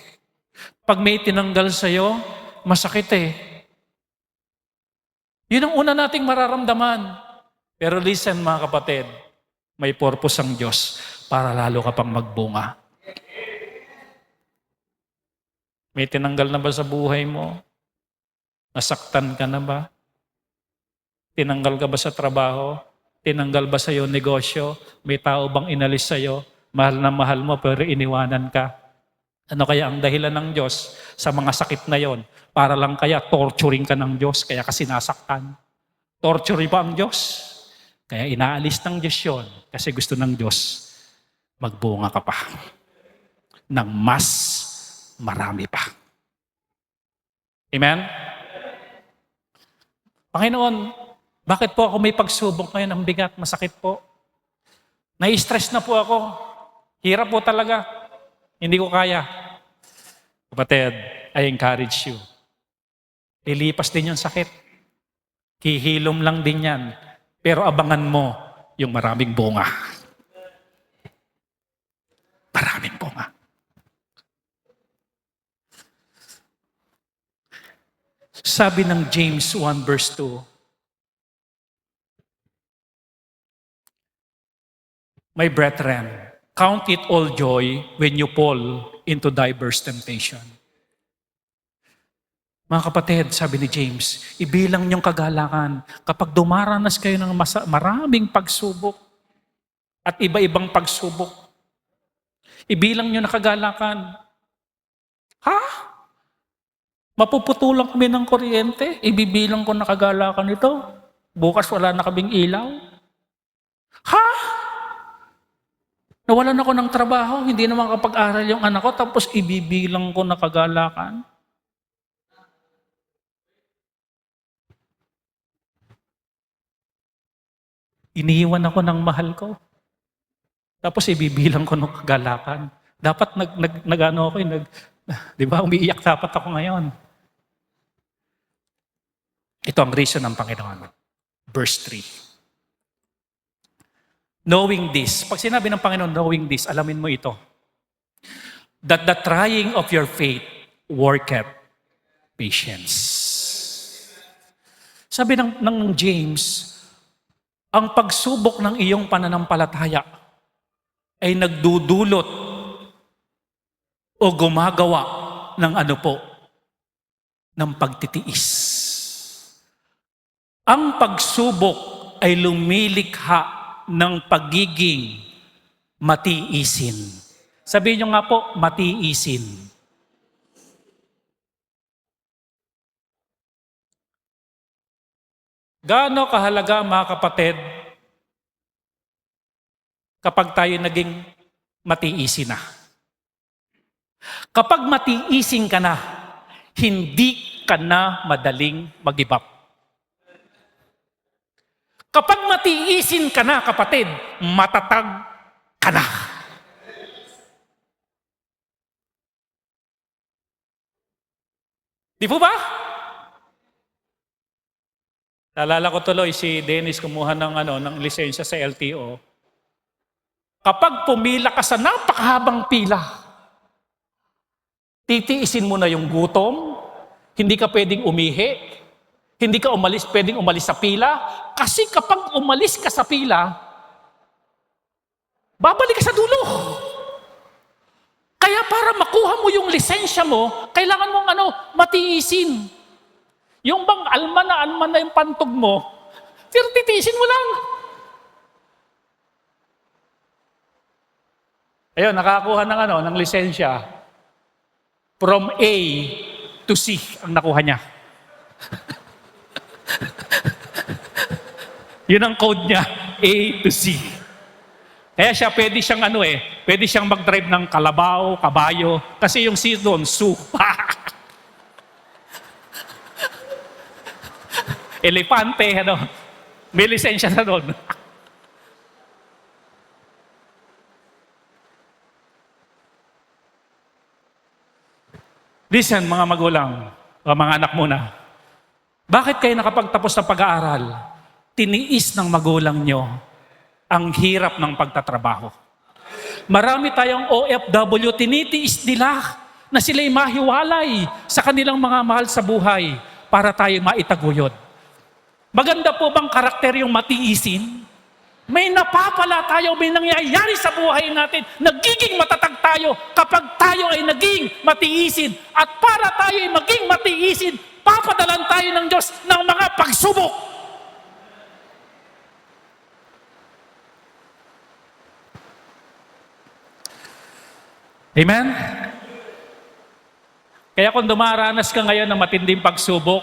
Pag may tinanggal sa'yo, masakit Yun ang una nating mararamdaman. Pero listen mga kapatid, may purpose ang Diyos para lalo ka pang magbunga. May tinanggal na ba sa buhay mo? Nasaktan ka na ba? Tinanggal ka ba sa trabaho? Tinanggal ba sa iyo negosyo? May tao bang inalis sa iyo? Mahal na mahal mo pero iniwanan ka. Ano kaya ang dahilan ng Diyos sa mga sakit na yon? Para lang kaya torturing ka ng Diyos, kaya ka sinasaktan. Torture ba ang Diyos? Kaya inaalis ng Diyos yun kasi gusto ng Diyos magbunga ka pa ng mas marami pa. Amen? Panginoon, bakit po ako may pagsubok ngayon? Ang bigat, masakit po. Nai-stress na po ako. Hirap po talaga. Hindi ko kaya. Kapatid, I encourage you. Lilipas din yung sakit. Hihilom lang din yan. Pero abangan mo yung maraming bunga. Maraming bunga. Sabi ng James 1 verse 2, My brethren, count it all joy when you fall into diverse temptation. Mga kapatid, sabi ni James, ibilang niyong kagalakan kapag dumaranas kayo ng maraming pagsubok at iba-ibang pagsubok. Ibilang niyo na kagalakan. Ha? Mapuputulan kami ng kuryente? Ibibilang ko na kagalakan ito? Bukas wala na kaming ilaw? Ha? Nawalan ako ng trabaho, hindi na makapag-aral yung anak ko, tapos ibibilang ko na kagalakan? Iniiwan ako ng mahal ko. Tapos ibibilang ko ng kagalakan. Dapat di ba, umiiyak dapat ako ngayon. Ito ang reason ng Panginoon. Verse 3. Knowing this. Pag sinabi ng Panginoon, knowing this, alamin mo ito. That the trying of your faith worketh patience. Sabi ng James, ang pagsubok ng iyong pananampalataya ay nagdudulot o gumagawa ng ng pagtitiis. Ang pagsubok ay lumilikha ng pagiging matiisin. Sabihin nyo nga po, matiisin. Gaano kahalaga, mga kapatid, kapag tayo naging matiisin na? Kapag matiisin ka na, hindi ka na madaling mag-give up. Kapag matiisin ka na, kapatid, matatag ka na. Di po ba? Naalala ko tuloy si Dennis kumuha ng lisensya sa LTO. Kapag pumila ka sa napakahabang pila, titiisin mo na yung gutom, hindi ka pwedeng umihi, hindi ka pwedeng umalis sa pila, kasi kapag umalis ka sa pila, babalik ka sa dulo. Kaya para makuha mo yung lisensya mo, kailangan mong matiisin. Yung bang alma na yung pantog mo, pero titiisin mo lang. Ayun, nakakuha ng lisensya. From A to C ang nakuha niya. Yun ang code niya, A to C. Kaya siya, pwede siyang mag-drive ng kalabaw, kabayo, kasi yung C doon, Su. Elepante, may lisensya na doon. Listen, mga magulang, o mga anak muna. Bakit kayo nakapagtapos ng pag-aaral? Tiniis ng magulang nyo ang hirap ng pagtatrabaho. Marami tayong OFW, tinitiis nila na sila'y mahiwalay sa kanilang mga mahal sa buhay para tayo maitaguyod. Maganda po bang karakter yung matiisin? May napapala tayo, may nangyayari sa buhay natin. Nagiging matatag tayo kapag tayo ay naging matiisin. At para tayo ay maging matiisin, papadalan tayo ng Diyos ng mga pagsubok. Amen? Kaya kung dumaranas ka ngayon ng matinding pagsubok,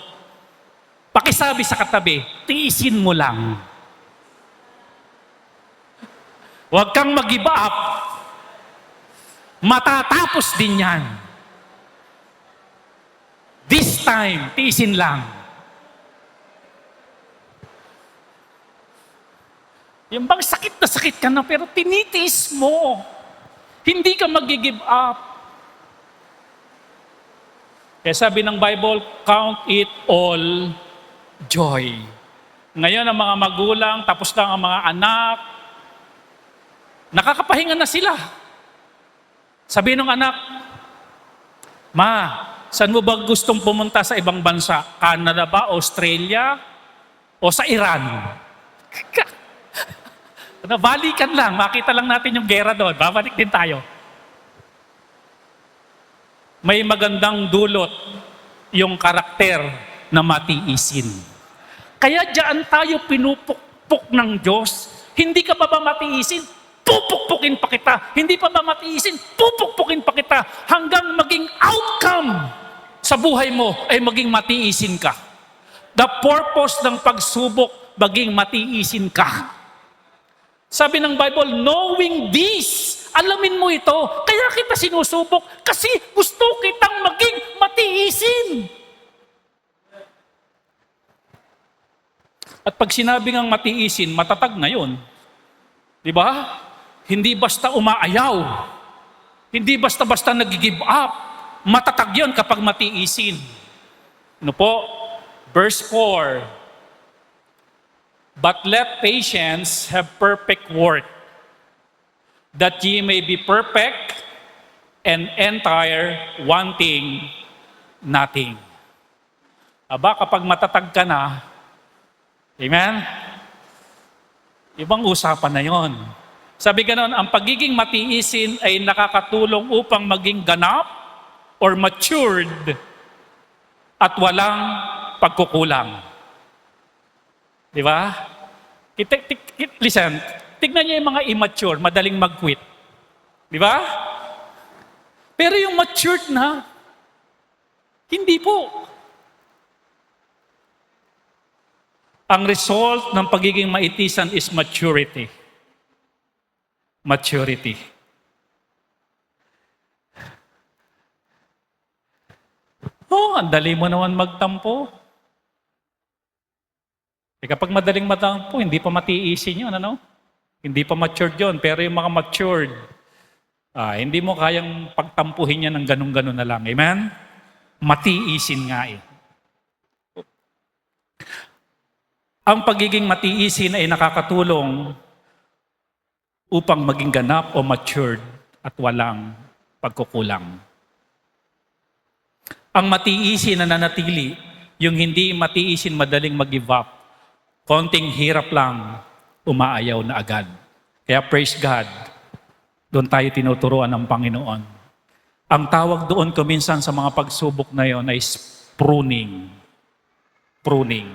pakisabi sa katabi, tiisin mo lang. Huwag kang mag-give up. Matatapos din yan. This time, tiisin lang. Yung bang sakit na sakit ka na pero tinitiis mo. Hindi ka mag-give up. Kaya sabi ng Bible, count it all joy. Ngayon ang mga magulang, tapos lang ang mga anak, nakakapahinga na sila. Sabi ng anak, Ma, saan mo ba gustong pumunta sa ibang bansa? Canada ba, Australia, o sa Iran? Balikan lang, makita lang natin yung gera doon. Babalik din tayo. May magandang dulot yung karakter na matiisin. Kaya diyan tayo pinupukpok ng Diyos. Hindi ka pa ba matiisin? Pupukpukin pa kita. Hindi pa ba matiisin? Pupukpukin pa kita. Hanggang maging outcome sa buhay mo ay maging matiisin ka. The purpose ng pagsubok, maging matiisin ka. Sabi ng Bible, knowing this, alamin mo ito, kaya kita sinusubok kasi gusto kitang maging matiisin. At pag sinabi ngang matiisin, matatag na yun. Di ba? Hindi basta umaayaw. Hindi basta-basta nag-give up. Matatag yun kapag matiisin. Ano po? Verse 4. But let patience have perfect work, that ye may be perfect and entire, wanting nothing. Aba, kapag matatag ka na, amen? Ibang usapan na yon. Sabi ganon, ang pagiging matiisin ay nakakatulong upang maging ganap or matured at walang pagkukulang. Di ba? Listen, tignan niyo yung mga immature, madaling mag-quit. Di ba? Pero yung matured na, hindi po. Ang result ng pagiging maitisan is maturity. Maturity. Oh, ang dali mo naman magtampo. Kapag madaling matampo, hindi pa matiisin yun, ano? Hindi pa matured yun. Pero yung mga matured, hindi mo kayang pagtampuhin yan ng ganun-ganun na lang. Amen? Matiisin nga eh. Ang pagiging matiisin ay nakakatulong upang maging ganap o matured at walang pagkukulang. Ang matiisin na nanatili, yung hindi matiisin madaling mag-give up, konting hirap lang, umaayaw na agad. Kaya praise God, doon tayo tinuturuan ng Panginoon. Ang tawag doon kuminsan sa mga pagsubok na yon ay pruning. Pruning.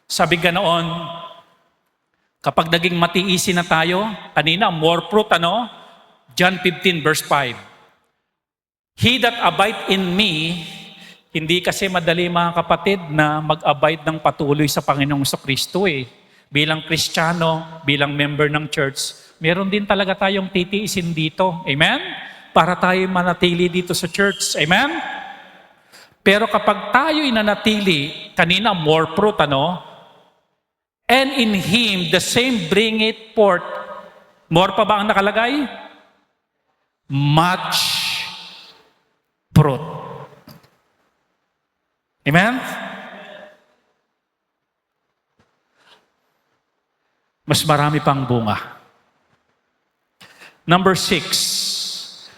Sabi ganoon, kapag naging matiisin na tayo, kanina, more fruit, ano? John 15 verse 5. He that abide in me, hindi kasi madali mga kapatid na mag-abide ng patuloy sa Panginoong Kristo eh. Bilang Kristiyano, bilang member ng church, meron din talaga tayong titiisin dito. Amen? Para tayo manatili dito sa church. Amen? Pero kapag tayo'y nanatili, kanina more fruit, ano? And in Him, the same bring it forth. More pa ba ang nakalagay? Much fruit. Amen? Mas marami pang bunga. Number 6,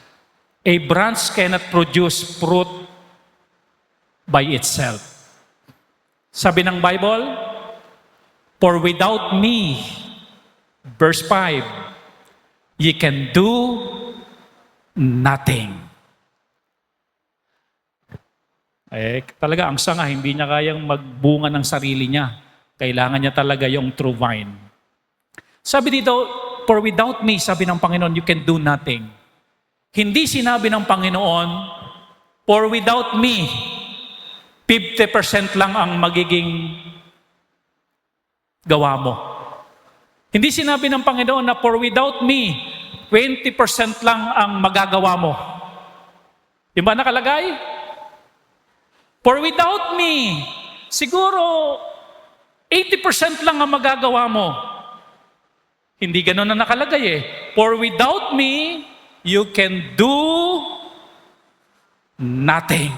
a branch cannot produce fruit by itself. Sabi ng Bible, for without me, verse 5, ye can do nothing. Talaga ang sanga, hindi niya kayang magbunga ng sarili niya. Kailangan niya talaga yung true vine. Sabi dito, for without me, sabi ng Panginoon, you can do nothing. Hindi sinabi ng Panginoon, for without me, 50% lang ang magiging gawa mo. Hindi sinabi ng Panginoon na for without me, 20% lang ang magagawa mo. Di ba nakalagay? For without me, siguro 80% lang ang magagawa mo. Hindi ganun na nakalagay eh. For without me, you can do nothing.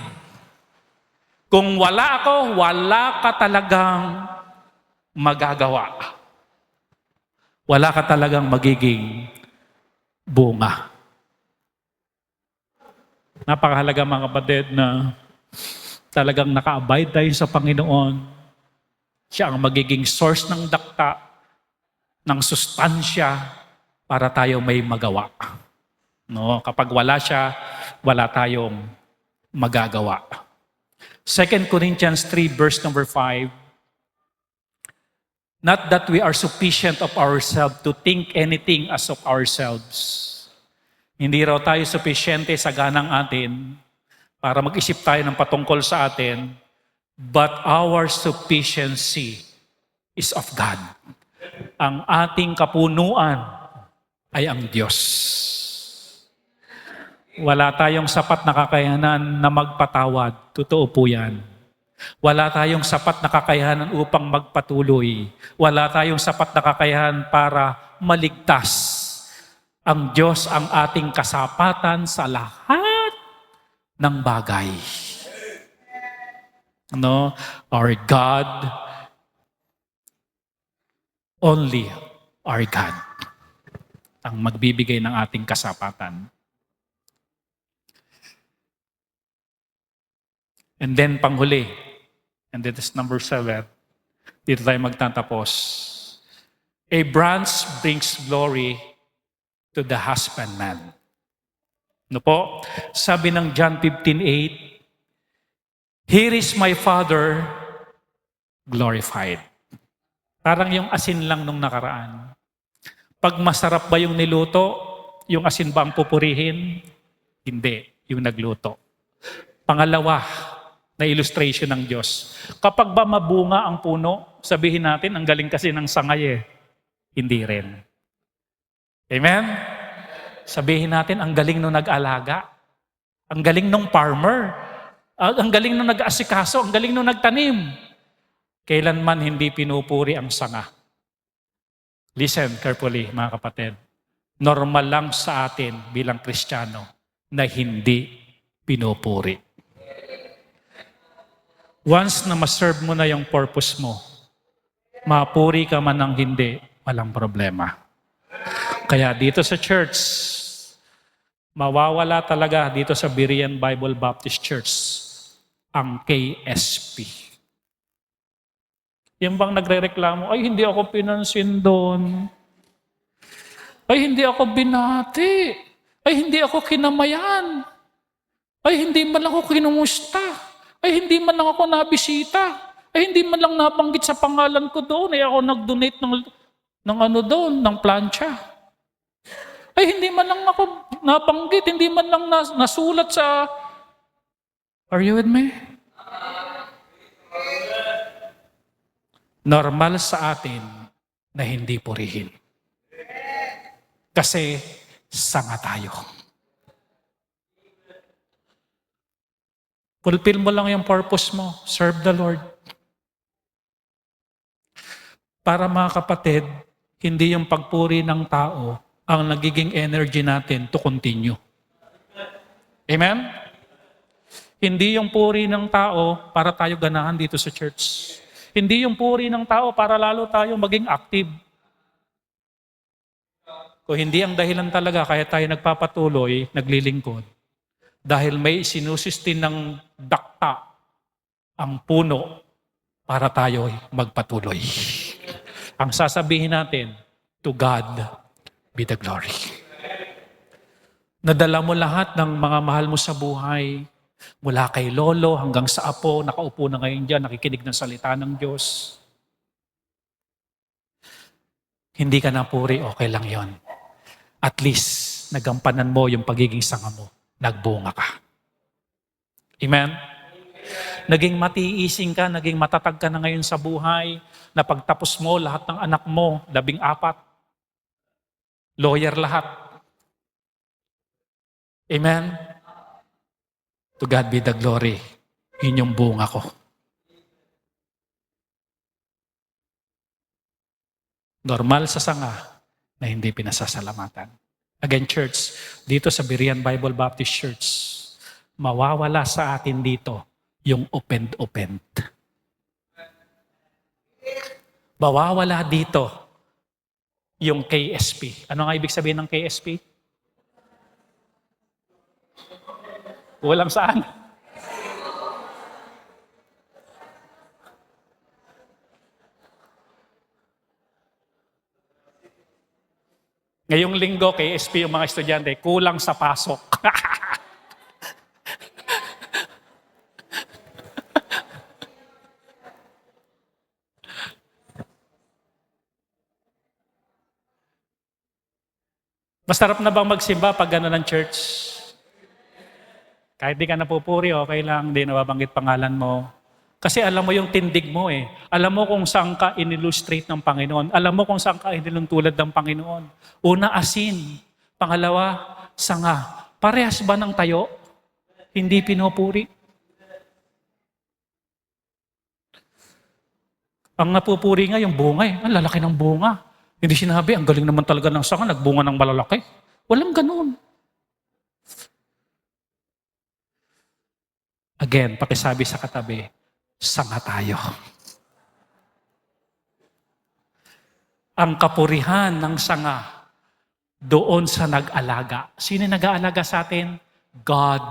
Kung wala ako, wala ka talagang magagawa. Wala ka talagang magiging bunga. Napakahalaga mga kapatid na talagang naka-abide tayo sa Panginoon. Siya ang magiging source ng dakta, ng sustansya para tayo may magawa. No, kapag wala siya, wala tayong magagawa. 2 Corinthians 3 verse number 5. Not that we are sufficient of ourselves to think anything as of ourselves. Hindi raw tayo sufficiente sa ganang atin para mag-isip tayo ng patungkol sa atin, but our sufficiency is of God. Ang ating kapunuan ay ang Diyos. Wala tayong sapat na kakayanan na magpatawad. Totoo po yan. Wala tayong sapat na kakayahan upang magpatuloy. Wala tayong sapat na kakayahan para maligtas. Ang Diyos ang ating kasapatan sa lahat ng bagay. No? Our God, only our God, ang magbibigay ng ating kasapatan. And then panghuli, and that is number 7, dito tayo magtatapos. A branch brings glory to the husbandman. No po? Sabi ng John 15:8, here is my Father glorified. Parang yung asin lang nung nakaraan. Pag masarap ba yung niluto, yung asin ba ang pupurihin? Hindi, yung nagluto. Pangalawa, na illustration ng Diyos. Kapag ba mabunga ang puno, sabihin natin, ang galing kasi ng sangay eh. Hindi rin. Amen? Sabihin natin, ang galing nung nag-alaga. Ang galing nung farmer. Ang galing nung nag-asikaso. Ang galing nung nagtanim. Kailanman hindi pinupuri ang sanga. Listen carefully, mga kapatid. Normal lang sa atin bilang Kristiyano na hindi pinupuri. Once na ma-serve mo na yung purpose mo, mapuri ka man ng hindi, walang problema. Kaya dito sa church, mawawala talaga dito sa Berean Bible Baptist Church ang KSP. Yung bang nagre-reklamo, ay hindi ako pinansin doon. Ay hindi ako binati. Ay hindi ako kinamayan. Ay hindi man lang ako kinumusta. Ay hindi man lang ako nabisita. Ay hindi man lang nabanggit sa pangalan ko doon. Ay ako nag-donate ng ano doon, ng plancha. Ay hindi man lang ako nabanggit. Hindi man lang nasulat sa... Are you with me? Normal sa atin na hindi purihin. Kasi sanga tayo. Fulfill mo lang yung purpose mo. Serve the Lord. Para mga kapatid, hindi yung pagpuri ng tao ang nagiging energy natin to continue. Amen? Hindi yung puri ng tao para tayo ganahan dito sa church. Hindi yung puri ng tao para lalo tayo maging active. Kung hindi ang dahilan talaga kaya tayo nagpapatuloy, naglilingkod, dahil may sinusistin ng dakta ang puno para tayo magpatuloy. Ang sasabihin natin, to God be the glory. Nadala mo lahat ng mga mahal mo sa buhay, mula kay lolo hanggang sa apo, nakaupo na ngayon dyan, nakikinig ng salita ng Diyos. Hindi ka napuri, okay lang yon. At least, nagampanan mo yung pagiging sanga mo. Nagbunga ka. Amen? Naging matiising ka, naging matatag ka na ngayon sa buhay, na pagtapos mo, lahat ng anak mo, 14, lawyer lahat. Amen? To God be the glory. Yun yung bunga ko. Normal sa sanga na hindi pinasasalamatan. Again, church, dito sa Berean Bible Baptist Church, mawawala sa atin dito yung opend-opend. Mawawala dito yung KSP. Ano nga ibig sabihin ng KSP? Walang saan. Ngayong linggo, KSP yung mga estudyante, kulang sa pasok. Masarap na bang magsimba pag gano'n ng church? Kahit di ka napupuri, okay lang, di nababanggit pangalan mo. Kasi alam mo yung tindig mo eh. Alam mo kung saan ka in-illustrate ng Panginoon. Alam mo kung saan ka inilungtulad ng Panginoon. Una, asin. Pangalawa, sanga. Parehas ba ng tayo? Hindi pinupuri. Ang napupuri nga yung bunga eh. Ang lalaki ng bunga. Hindi sinabi, ang galing naman talaga ng sanga, nagbunga ng malalaki. Walang ganun. Again, pakisabi sa katabi, sanga tayo. Ang kapurihan ng sanga doon sa nag-alaga. Sino nag-aalaga sa atin? God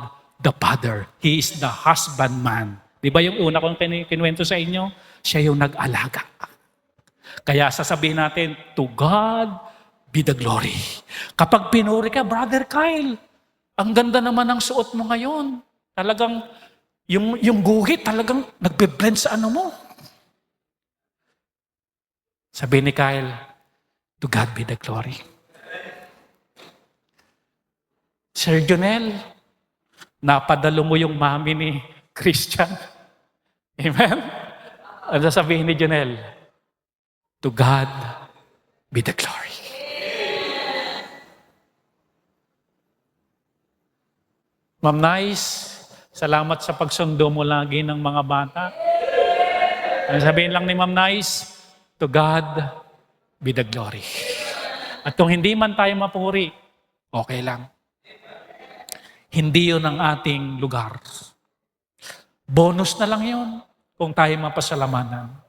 the Father. He is the husbandman. Di ba yung una kong kinuwento sa inyo? Siya yung nag-alaga. Kaya sasabihin natin, to God be the glory. Kapag pinuri ka, Brother Kyle, ang ganda naman ng suot mo ngayon. Talagang, yung guhit talagang nagbe-blend sa ano mo. Sabi ni Kyle, to God be the glory. Sir Jonel, napadalo mo yung mami ni Christian. Amen? Ano sabihin ni Jonel? To God be the glory. Ma'am Nice, salamat sa pagsundo mo lagi ng mga bata. Ang sabihin lang ni Ma'am Nice, to God be the glory. At kung hindi man tayo mapuri, okay lang. Hindi yun ang ating lugar. Bonus na lang yun kung tayo mapasalamanan.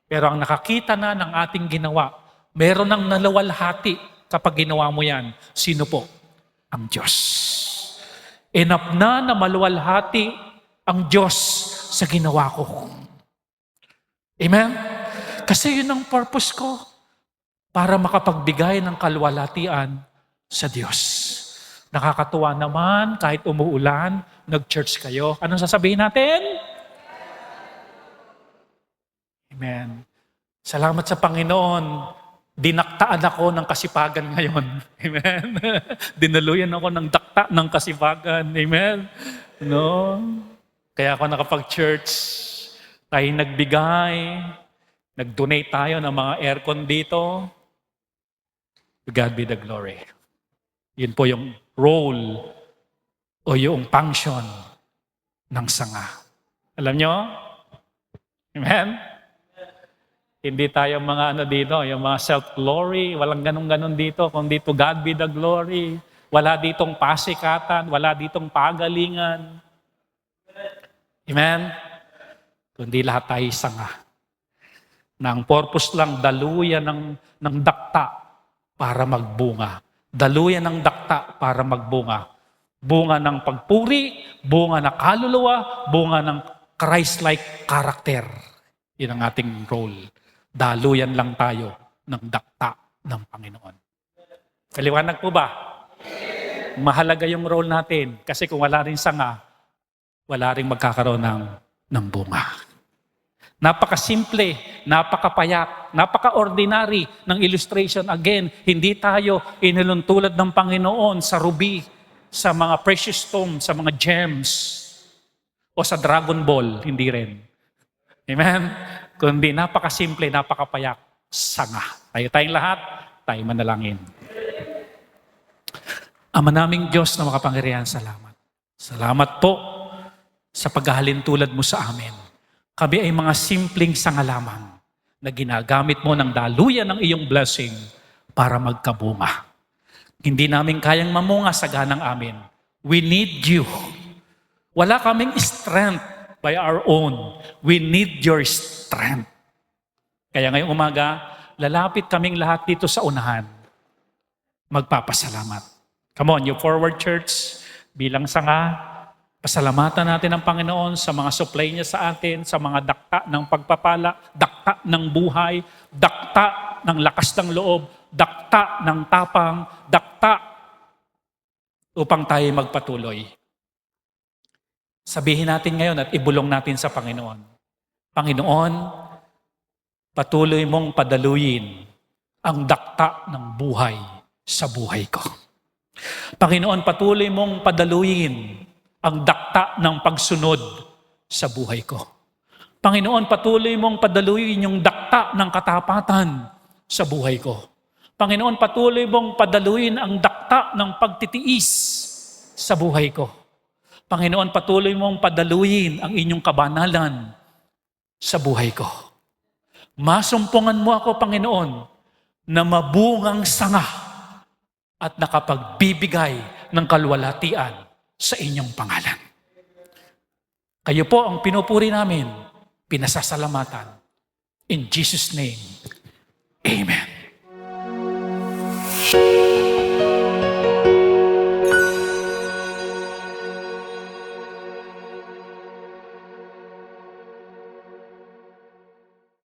Pero ang nakakita na ng ating ginawa, meron ng nalawalhati kapag ginawa mo yan. Sino po? Ang Diyos. Enough na maluwalhati ang Diyos sa ginawa ko. Amen? Kasi yun ang purpose ko. Para makapagbigay ng kaluwalhatian sa Diyos. Nakakatuwa naman, kahit umuulan, nag-church kayo. Anong sasabihin natin? Amen. Salamat sa Panginoon. Dinaktaan ako ng kasipagan ngayon. Amen. Dinaluyan ako ng dakta ng kasipagan. Amen. No? Kaya ako nakapag-church. Tayo nagbigay. Nag-donate tayo ng mga aircon dito. To God be the glory. Yun po yung role o yung function ng sanga. Alam nyo? Amen? Hindi tayo mga dito, yung mga self-glory, walang ganun-ganun dito, kundi to God be the glory. Wala ditong pasikatan, wala ditong pagalingan. Amen? Kundi lahat tayo sanga. Na ang purpose lang, daluyan ng dakta para magbunga. Daluyan ng dakta para magbunga. Bunga ng pagpuri, bunga ng kaluluwa, bunga ng Christ-like character. Yun ang ating role. Daluyan lang tayo ng dakta ng Panginoon. Kaliwanag po ba? Mahalaga yung role natin kasi kung wala rin sanga, wala rin magkakaroon ng bunga. Napakasimple, napakapayak, napaka-ordinary ng illustration. Again, hindi tayo inilantulad ng Panginoon sa ruby, sa mga precious stone, sa mga gems, o sa Dragon Ball, hindi rin. Amen? Kundi napakasimple, napakapayak, sanga. Tayong lahat, tayo manalangin. Ama naming Diyos na makapangyarihan, salamat. Salamat po sa paghahalin tulad mo sa amin. Kami ay mga simpleng sanga lamang na ginagamit mo ng daluyan ng iyong blessing para magkabunga. Hindi namin kayang mamunga sa ganang amin. We need you. Wala kaming strength by our own. We need your strength. Kaya ngayong umaga, lalapit kaming lahat dito sa unahan. Magpapasalamat. Come on, you forward church, bilang sanga, pasalamatan natin ang Panginoon sa mga supply niya sa atin, sa mga dakta ng pagpapala, dakta ng buhay, dakta ng lakas ng loob, dakta ng tapang, dakta upang tayo magpatuloy. Sabihin natin ngayon at ibulong natin sa Panginoon. Panginoon, patuloy mong padaluyin ang dakta ng buhay sa buhay ko. Panginoon, patuloy mong padaluyin ang dakta ng pagsunod sa buhay ko. Panginoon, patuloy mong padaluyin yung dakta ng katapatan sa buhay ko. Panginoon, patuloy mong padaluyin ang dakta ng pagtitiis sa buhay ko. Panginoon, patuloy mong padaluyin ang inyong kabanalan sa buhay ko. Masumpungan mo ako, Panginoon, na mabungang sanga at nakapagbibigay ng kalwalhatian sa inyong pangalan. Kayo po ang pinupuri namin, pinasasalamatan. In Jesus' name, Amen.